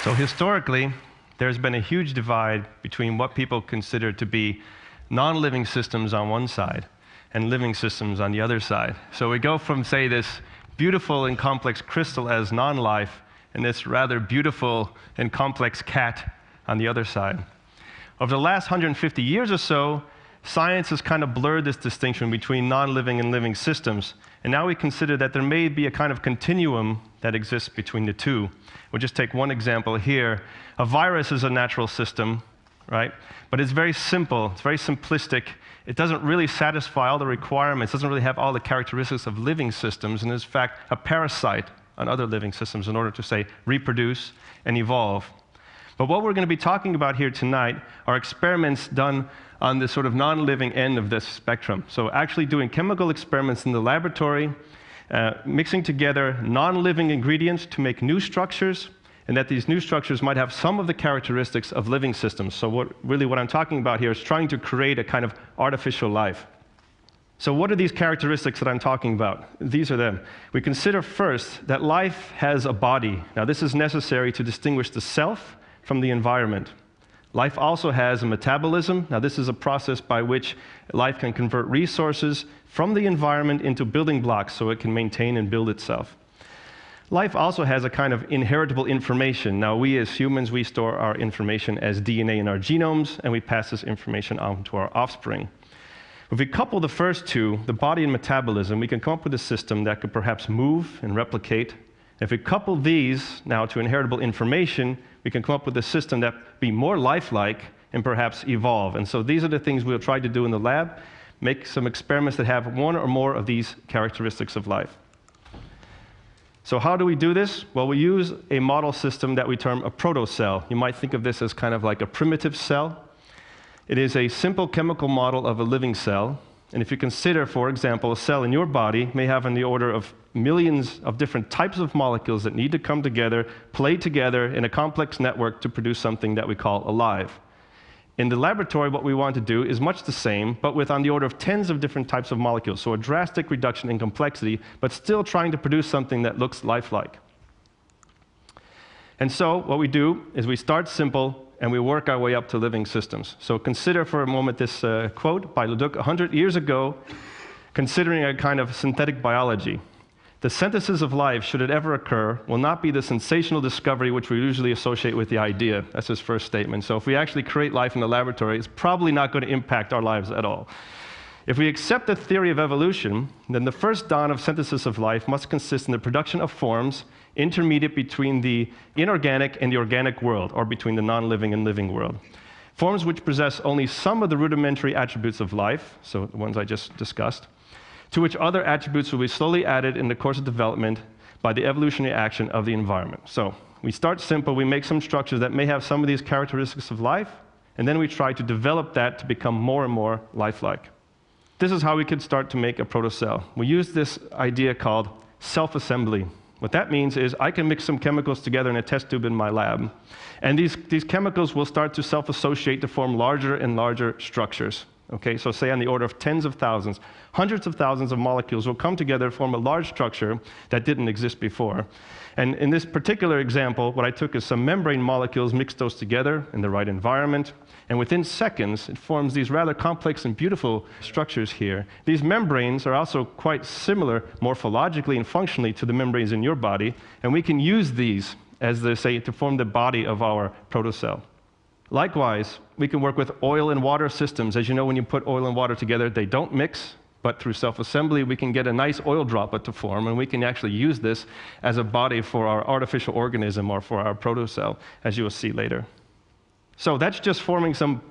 So historically, there's been a huge divide between what people consider to be non-living systems on one side and living systems on the other side. So we go from, say, this beautiful and complex crystal as non-life and this rather beautiful and complex cat on the other side. Over the last 150 years or so, science has kind of blurred this distinction between non-living and living systems, and now we consider that there may be a kind of continuum that exists between the two. We'll just take one example here. A virus is a natural system, right? But it's very simple, it's very simplistic. It doesn't really satisfy all the requirements, doesn't really have all the characteristics of living systems, and is in fact a parasite on other living systems in order to, say, reproduce and evolve. But what we're going to be talking about here tonight are experiments done on the sort of non-living end of this spectrum. So actually doing chemical experiments in the laboratory, mixing together non-living ingredients to make new structures, and that these new structures might have some of the characteristics of living systems. So what I'm talking about here is trying to create a kind of artificial life. So what are these characteristics that I'm talking about? These are them. We consider first that life has a body. Now this is necessary to distinguish the self from the environment. Life also has a metabolism. Now this is a process by which life can convert resources from the environment into building blocks so it can maintain and build itself. Life also has a kind of inheritable information. Now we as humans, we store our information as DNA in our genomes, and we pass this information on to our offspring. If we couple the first two, the body and metabolism, we can come up with a system that could perhaps move and replicate. If we couple these now to inheritable information, we can come up with a system that be more lifelike and perhaps evolve. And so these are the things we'll try to do in the lab, make some experiments that have one or more of these characteristics of life. So how do we do this? Well, we use a model system that we term a protocell. You might think of this as kind of like a primitive cell. It is a simple chemical model of a living cell. And if you consider, for example, a cell in your body may have on the order of millions of different types of molecules that need to come together, play together in a complex network to produce something that we call alive. In the laboratory, what we want to do is much the same, but with on the order of tens of different types of molecules. So a drastic reduction in complexity, but still trying to produce something that looks lifelike. And so what we do is we start simple and we work our way up to living systems. So consider for a moment this quote by Leduc 100 years ago, considering a kind of synthetic biology. The synthesis of life, should it ever occur, will not be the sensational discovery which we usually associate with the idea. That's his first statement. So if we actually create life in the laboratory, it's probably not going to impact our lives at all. If we accept the theory of evolution, then the first dawn of synthesis of life must consist in the production of forms intermediate between the inorganic and the organic world, or between the non-living and living world. Forms which possess only some of the rudimentary attributes of life, so the ones I just discussed, to which other attributes will be slowly added in the course of development by the evolutionary action of the environment. So we start simple, we make some structures that may have some of these characteristics of life, and then we try to develop that to become more and more lifelike. This is how we could start to make a protocell. We use this idea called self-assembly. What that means is I can mix some chemicals together in a test tube in my lab, and these chemicals will start to self-associate to form larger and larger structures. Okay, so say on the order of tens of thousands, hundreds of thousands of molecules will come together to form a large structure that didn't exist before. And in this particular example, what I took is some membrane molecules, mixed those together in the right environment, and within seconds, it forms these rather complex and beautiful structures here. These membranes are also quite similar morphologically and functionally to the membranes in your body, and we can use these, as they say, to form the body of our protocell. Likewise, we can work with oil and water systems. As you know, when you put oil and water together, they don't mix, but through self-assembly, we can get a nice oil droplet to form, and we can actually use this as a body for our artificial organism or for our protocell, as you will see later. So that's just forming some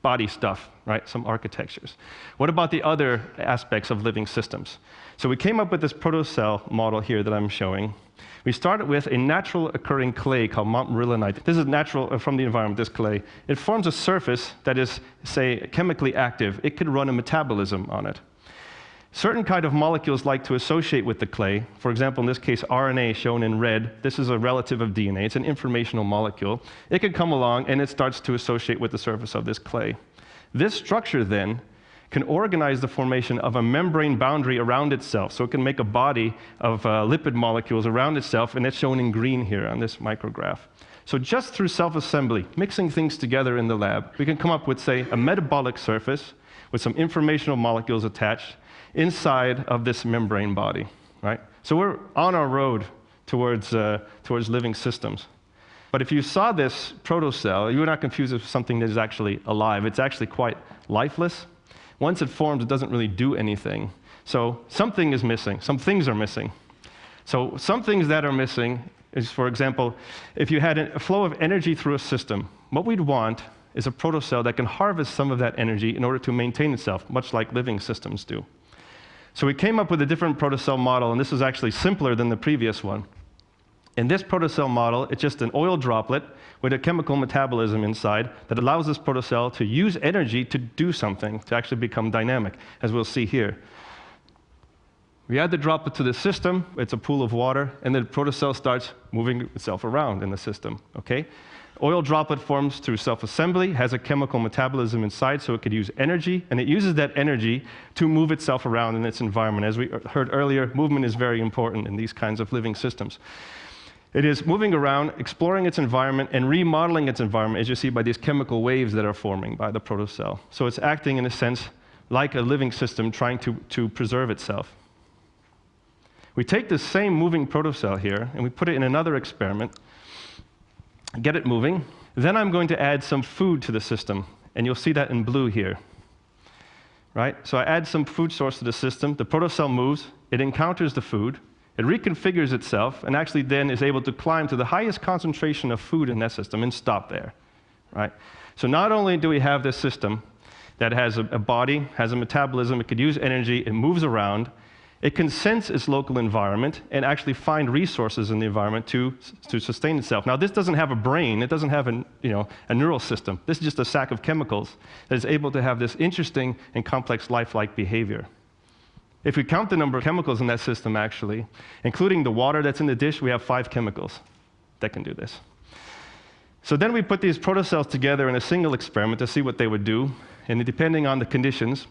body stuff, right? Some architectures. What about the other aspects of living systems? So we came up with this protocell model here that I'm showing. We started with a natural occurring clay called montmorillonite. This is natural from the environment, this clay. It forms a surface that is, say, chemically active. It could run a metabolism on it. Certain kind of molecules like to associate with the clay. For example, in this case, RNA shown in red. This is a relative of DNA. It's an informational molecule. It can come along and it starts to associate with the surface of this clay. This structure then can organize the formation of a membrane boundary around itself. So it can make a body of lipid molecules around itself, and it's shown in green here on this micrograph. So just through self-assembly, mixing things together in the lab, we can come up with, say, a metabolic surface with some informational molecules attached inside of this membrane body, right? So we're on our road towards living systems. But if you saw this protocell, you would not confuse it with something that is actually alive. It's actually quite lifeless. Once it forms, it doesn't really do anything. So something is missing. Some things are missing. So some things that are missing is, for example, if you had a flow of energy through a system, what we'd want is a protocell that can harvest some of that energy in order to maintain itself, much like living systems do. So we came up with a different protocell model, and this is actually simpler than the previous one. In this protocell model, it's just an oil droplet with a chemical metabolism inside that allows this protocell to use energy to do something, to actually become dynamic, as we'll see here. We add the droplet to the system, it's a pool of water, and then the protocell starts moving itself around in the system, okay? Oil droplet forms through self-assembly, has a chemical metabolism inside, so it could use energy, and it uses that energy to move itself around in its environment. As we heard earlier, movement is very important in these kinds of living systems. It is moving around, exploring its environment, and remodeling its environment, as you see by these chemical waves that are forming by the protocell. So it's acting, in a sense, like a living system trying to preserve itself. We take this same moving protocell here, and we put it in another experiment, get it moving. Then I'm going to add some food to the system, and you'll see that in blue here. Right? So I add some food source to the system, the protocell moves, it encounters the food, it reconfigures itself, and actually then is able to climb to the highest concentration of food in that system and stop there, right? So not only do we have this system that has a body, has a metabolism, it could use energy, it moves around, it can sense its local environment and actually find resources in the environment to sustain itself. Now, this doesn't have a brain, it doesn't have a neural system. This is just a sack of chemicals that is able to have this interesting and complex lifelike behavior. If we count the number of chemicals in that system, actually, including the water that's in the dish, we have 5 chemicals that can do this. So then we put these protocells together in a single experiment to see what they would do. And depending on the conditions,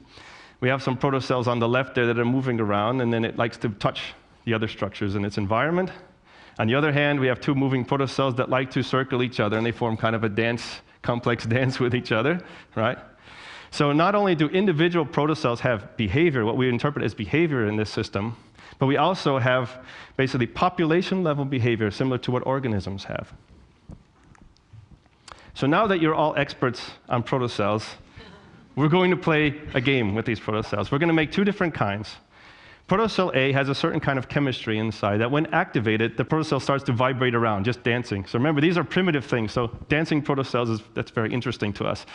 we have some protocells on the left there that are moving around, and then it likes to touch the other structures in its environment. On the other hand, we have 2 moving protocells that like to circle each other, and they form kind of a dance, complex dance with each other, right? So not only do individual protocells have behavior, what we interpret as behavior in this system, but we also have basically population-level behavior similar to what organisms have. So now that you're all experts on protocells, we're going to play a game with these protocells. We're going to make 2 different kinds. Protocell A has a certain kind of chemistry inside that when activated, the protocell starts to vibrate around, just dancing. So remember, these are primitive things, so dancing protocells, that's very interesting to us.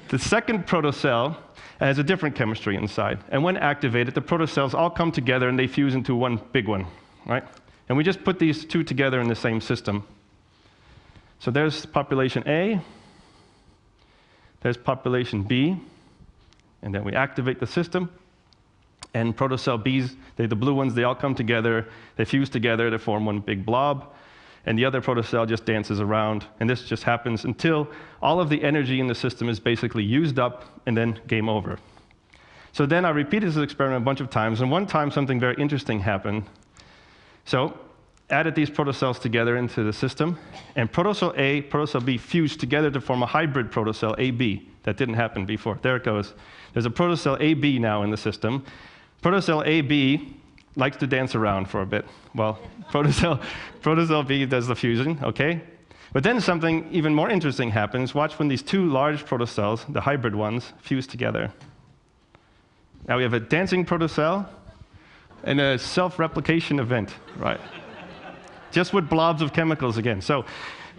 The second protocell has a different chemistry inside. And when activated, the protocells all come together and they fuse into one big one, right? And we just put these 2 together in the same system. So there's population A, there's population B, and then we activate the system. And protocell B's, they're the blue ones, they all come together, they fuse together to form one big blob. And the other protocell just dances around, and this just happens until all of the energy in the system is basically used up, and then game over. So then I repeated this experiment a bunch of times, and one time something very interesting happened. So added these protocells together into the system, and protocell A, protocell B fused together to form a hybrid protocell AB. That didn't happen before. There it goes. There's a protocell AB now in the system. Protocell AB likes to dance around for a bit. Well, protocell B does the fusion, okay? But then something even more interesting happens. Watch when these 2 large protocells, the hybrid ones, fuse together. Now we have a dancing protocell and a self-replication event, right? Just with blobs of chemicals again. So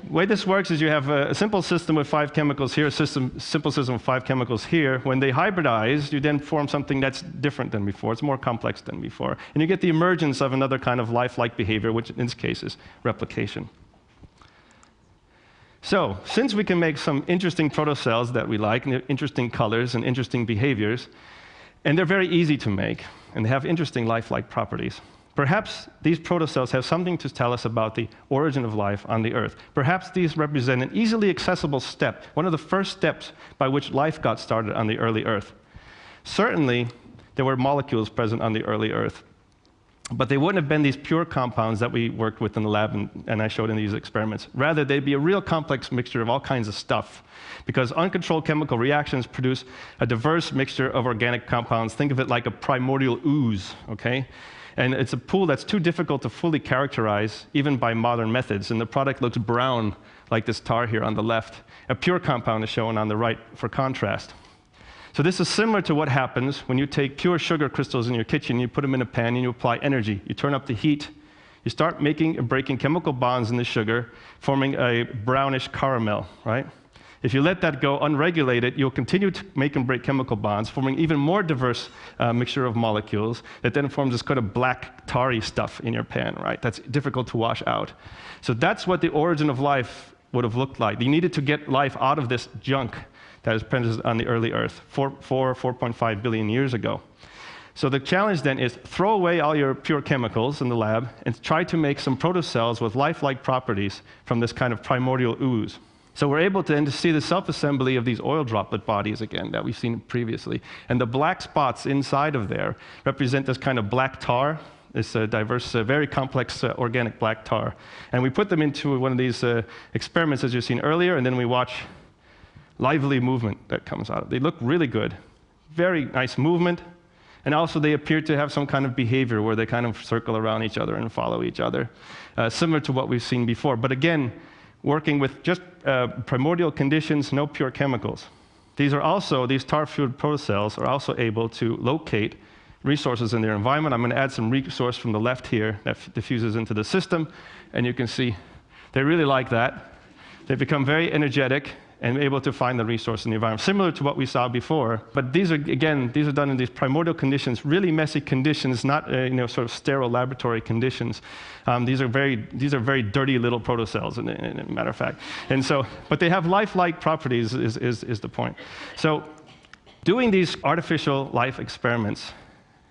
the way this works is you have a simple system with 5 chemicals here, a simple system with 5 chemicals here. When they hybridize, you then form something that's different than before. It's more complex than before. And you get the emergence of another kind of lifelike behavior, which in this case is replication. So since we can make some interesting protocells that we like, and interesting colors and interesting behaviors, and they're very easy to make, and they have interesting lifelike properties, Perhaps these protocells have something to tell us about the origin of life on the Earth. Perhaps these represent an easily accessible step, one of the first steps by which life got started on the early Earth. Certainly, there were molecules present on the early Earth, but they wouldn't have been these pure compounds that we worked with in the lab and I showed in these experiments. Rather, they'd be a real complex mixture of all kinds of stuff, because uncontrolled chemical reactions produce a diverse mixture of organic compounds. Think of it like a primordial ooze, okay? And it's a pool that's too difficult to fully characterize, even by modern methods, and the product looks brown, like this tar here on the left. A pure compound is shown on the right for contrast. So this is similar to what happens when you take pure sugar crystals in your kitchen, you put them in a pan, and you apply energy. You turn up the heat, you start making and breaking chemical bonds in the sugar, forming a brownish caramel, right? If you let that go unregulated, you'll continue to make and break chemical bonds, forming even more diverse mixture of molecules that then forms this kind of black, tarry stuff in your pan, right? That's difficult to wash out. So that's what the origin of life would have looked like. You needed to get life out of this junk that is present on the early Earth 4.5 billion years ago. So the challenge then is throw away all your pure chemicals in the lab and try to make some protocells with lifelike properties from this kind of primordial ooze. So we're able to then to see the self-assembly of these oil droplet bodies again that we've seen previously. And the black spots inside of there represent this kind of black tar, this diverse, very complex organic black tar. And we put them into one of these experiments, as you've seen earlier, and then we watch lively movement that comes out of it. They look really good. Very nice movement. And also they appear to have some kind of behavior where they kind of circle around each other and follow each other, similar to what we've seen before. But again, working with just primordial conditions, no pure chemicals. These tar-fueled protocells are also able to locate resources in their environment. I'm going to add some resource from the left here that diffuses into the system, and you can see they really like that. They become very energetic and able to find the resource in the environment, similar to what we saw before. But these are done in these primordial conditions, really messy conditions, not sort of sterile laboratory conditions. These are very dirty little protocells, in a matter of fact. And so, but they have lifelike properties is the point. So doing these artificial life experiments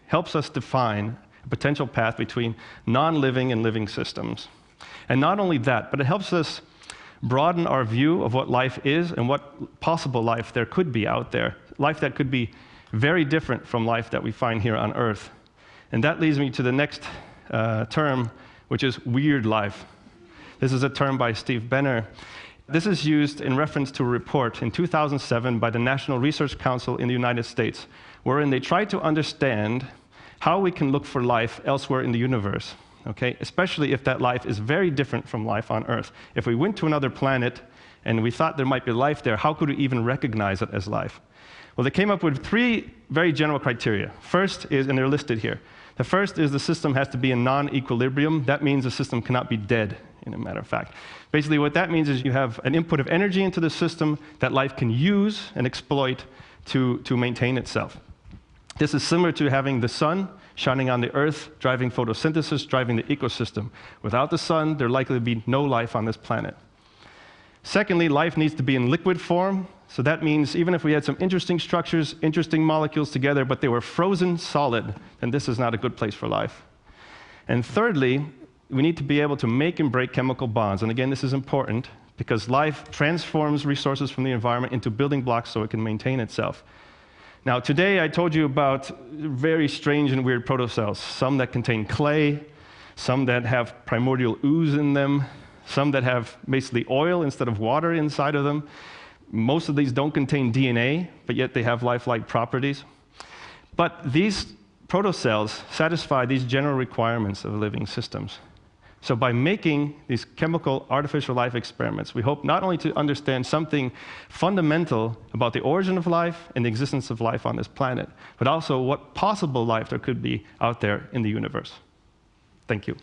helps us define a potential path between non-living and living systems. And not only that, but it helps us broaden our view of what life is and what possible life there could be out there. Life that could be very different from life that we find here on Earth. And that leads me to the next term, which is weird life. This is a term by Steve Benner. This is used in reference to a report in 2007 by the National Research Council in the United States, wherein they tried to understand how we can look for life elsewhere in the universe. Okay? Especially if that life is very different from life on Earth. If we went to another planet and we thought there might be life there, how could we even recognize it as life? Well, they came up with 3 very general criteria. First is, and they're listed here, the first is the system has to be in non-equilibrium. That means the system cannot be dead, in a matter of fact. Basically, what that means is you have an input of energy into the system that life can use and exploit to maintain itself. This is similar to having the sun shining on the Earth, driving photosynthesis, driving the ecosystem. Without the sun, there likely to be no life on this planet. Secondly, life needs to be in liquid form. So that means even if we had some interesting structures, interesting molecules together, but they were frozen solid, then this is not a good place for life. And thirdly, we need to be able to make and break chemical bonds. And again, this is important because life transforms resources from the environment into building blocks so it can maintain itself. Now, today I told you about very strange and weird protocells, some that contain clay, some that have primordial ooze in them, some that have basically oil instead of water inside of them. Most of these don't contain DNA, but yet they have lifelike properties. But these protocells satisfy these general requirements of living systems. So by making these chemical artificial life experiments, we hope not only to understand something fundamental about the origin of life and the existence of life on this planet, but also what possible life there could be out there in the universe. Thank you.